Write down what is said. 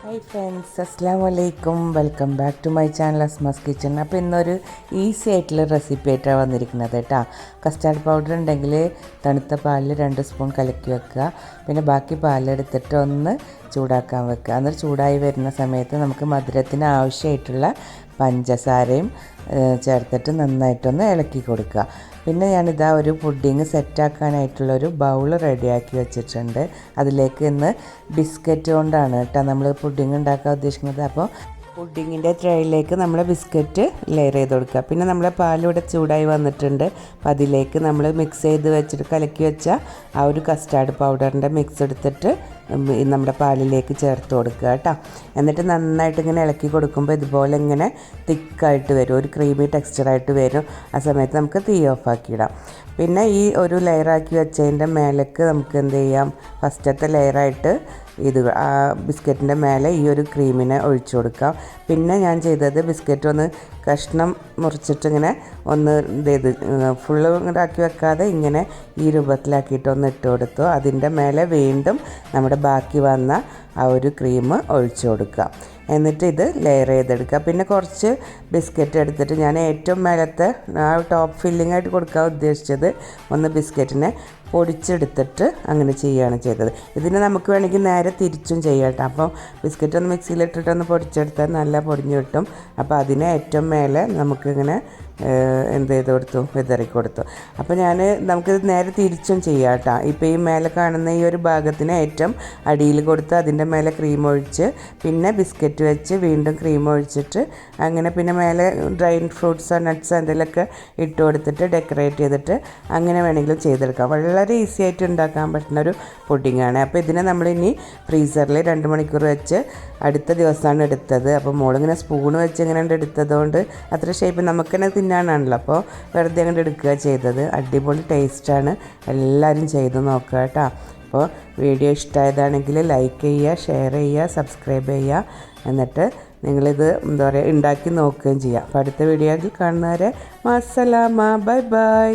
Hi friends, അസ്സലാമു അലൈക്കും. Welcome back to my channel Asma's kitchen. അപ്പോൾ ഇന്നൊരു ഈസി ആയിട്ടുള്ള റെസിപ്പി ആയിട്ടാണ് വന്നിരിക്കുന്നത് കേട്ടോ. കസ്റ്റാർഡ് പൗഡർ ഉണ്ടെങ്കിൽ തണുത്ത പാലിൽ 2 സ്പൂൺ കലക്കി വെക്കുക. പിന്നെ ബാക്കി പാലെടുത്തിട്ട് ഒന്ന് ചൂടാക്കാൻ വെക്കുക. അന്നേരം ചൂടായി വരുന്ന സമയത്ത് നമുക്ക് മധുരത്തിന് ആവശ്യമായിട്ടുള്ള പഞ്ചസാരയും ചേർത്തിട്ട് നന്നായിട്ടൊന്ന് ഇളക്കി കൊടുക്കുക. പിന്നെ ഞാനിതാ ഒരു പുഡിങ് സെറ്റാക്കാനായിട്ടുള്ളൊരു ബൗൾ റെഡിയാക്കി വെച്ചിട്ടുണ്ട്. അതിലേക്ക് ഇന്ന് ബിസ്ക്കറ്റ് കൊണ്ടാണ് കേട്ടോ നമ്മൾ പുഡിങ് ഉണ്ടാക്കാൻ ഉദ്ദേശിക്കുന്നത്. അപ്പോൾ പുഡിങ്ങിൻ്റെ ട്രേയിലേക്ക് നമ്മൾ ബിസ്ക്കറ്റ് ലെയർ ചെയ്ത് കൊടുക്കുക. പിന്നെ നമ്മളെ പാലിവിടെ ചൂടായി വന്നിട്ടുണ്ട്. അപ്പോൾ അതിലേക്ക് നമ്മൾ മിക്സ് ചെയ്ത് വെച്ചിട്ട് കലക്കി വെച്ച ആ ഒരു കസ്റ്റാർഡ് പൗഡറിൻ്റെ മിക്സ് എടുത്തിട്ട് നമ്മുടെ പാലിലേക്ക് ചേർത്ത് കൊടുക്കുക കേട്ടോ. എന്നിട്ട് നന്നായിട്ട് ഇങ്ങനെ ഇളക്കി കൊടുക്കുമ്പോൾ ഇതുപോലെ ഇങ്ങനെ തിക്കായിട്ട് വരും, ഒരു ക്രീമി ടെക്സ്ചറായിട്ട് വരും. ആ സമയത്ത് നമുക്ക് തീ ഓഫാക്കിയിടാം. പിന്നെ ഈ ഒരു ലെയറാക്കി വെച്ചതിൻ്റെ മേലേക്ക് നമുക്ക് എന്ത് ചെയ്യാം, ഫസ്റ്റത്തെ ലെയറായിട്ട് ഇത് ആ ബിസ്ക്കറ്റിൻ്റെ മേലെ ഈ ഒരു ക്രീമിനെ ഒഴിച്ചു കൊടുക്കാം. പിന്നെ ഞാൻ ചെയ്തത് ബിസ്ക്കറ്റ് ഒന്ന് കഷ്ണം മുറിച്ചിട്ടിങ്ങനെ ഒന്ന് ഇത് ഫുള്ള് ഇതാക്കി വെക്കാതെ ഇങ്ങനെ ഈ രൂപത്തിലാക്കിയിട്ട് ഒന്ന് ഇട്ട് കൊടുത്തു. അതിൻ്റെ മേലെ വീണ്ടും നമ്മുടെ ബാക്കി വന്ന ആ ഒരു ക്രീം ഒഴിച്ചു കൊടുക്കുക. എന്നിട്ട് ഇത് ലെയർ ചെയ്തെടുക്കുക. പിന്നെ കുറച്ച് ബിസ്ക്കറ്റ് എടുത്തിട്ട് ഞാൻ ഏറ്റവും മേലത്തെ ആ ടോപ്പ് ഫില്ലിംഗ് ആയിട്ട് കൊടുക്കാൻ ഉദ്ദേശിച്ചത് ഒന്ന് ബിസ്ക്കറ്റിനെ പൊടിച്ചെടുത്തിട്ട് അങ്ങനെ ചെയ്യുകയാണ് ചെയ്തത്. ഇതിന് നമുക്ക് വേണമെങ്കിൽ നേരെ തിരിച്ചും ചെയ്യാം കേട്ടോ. അപ്പോൾ ബിസ്ക്കറ്റ് ഒന്ന് മിക്സിയിലിട്ടിട്ടൊന്ന് പൊടിച്ചെടുത്താൽ നല്ല പൊടിഞ്ഞ് കിട്ടും. അപ്പോൾ അതിനെ ഏറ്റവും മേലെ നമുക്കിങ്ങനെ എന്ത് ചെയ്ത് കൊടുത്തു, വിതറി കൊടുത്തു. അപ്പോൾ നമുക്കിത് നേരെ തിരിച്ചും ചെയ്യാം കേട്ടോ. ഇപ്പോൾ ഈ മേലെ കാണുന്ന ഈ ഒരു ഭാഗത്തിന് ഏറ്റവും അടിയിൽ കൊടുത്ത് അതിൻ്റെ മേലെ ക്രീം ഒഴിച്ച് പിന്നെ ബിസ്ക്കറ്റ് വെച്ച് വീണ്ടും ക്രീം ഒഴിച്ചിട്ട് അങ്ങനെ പിന്നെ മേലെ ഡ്രൈ ഫ്രൂട്ട്സോ നട്ട്സോ എന്തെങ്കിലുമൊക്കെ ഇട്ട് കൊടുത്തിട്ട് ഡെക്കറേറ്റ് ചെയ്തിട്ട് അങ്ങനെ വേണമെങ്കിലും ചെയ്തെടുക്കാം. വളരെ ഈസി ആയിട്ട് ഉണ്ടാക്കാൻ പറ്റുന്ന ഒരു പുഡിങ്ങാണ്. അപ്പോൾ ഇതിനെ നമ്മളിനി ഫ്രീസറിൽ 2 മണിക്കൂർ വെച്ച് അടുത്ത ദിവസമാണ് എടുത്തത്. അപ്പോൾ മോളിങ്ങനെ സ്പൂൺ വെച്ച് ഇങ്ങനെ എടുത്തതുകൊണ്ട് അത്ര ഷേപ്പ് നമുക്ക് തന്നെ തിന്നാനാണല്ലോ. അപ്പോൾ വെറുതെ അങ്ങോട്ട് എടുക്കുക ചെയ്തത്. അടിപൊളി ടേസ്റ്റാണ്. എല്ലാവരും ചെയ്ത് നോക്കുക കേട്ടോ. അപ്പോൾ വീഡിയോ ഇഷ്ടമായതാണെങ്കിൽ ലൈക്ക് ചെയ്യുക, ഷെയർ ചെയ്യുക, സബ്സ്ക്രൈബ് ചെയ്യുക. എന്നിട്ട് നിങ്ങളിത് എന്താ പറയുക ഉണ്ടാക്കി നോക്കുകയും ചെയ്യാം. അപ്പോൾ അടുത്ത വീഡിയോയിൽ കാണുന്നവരെ മാസ്സലാമ, ബൈ ബൈ.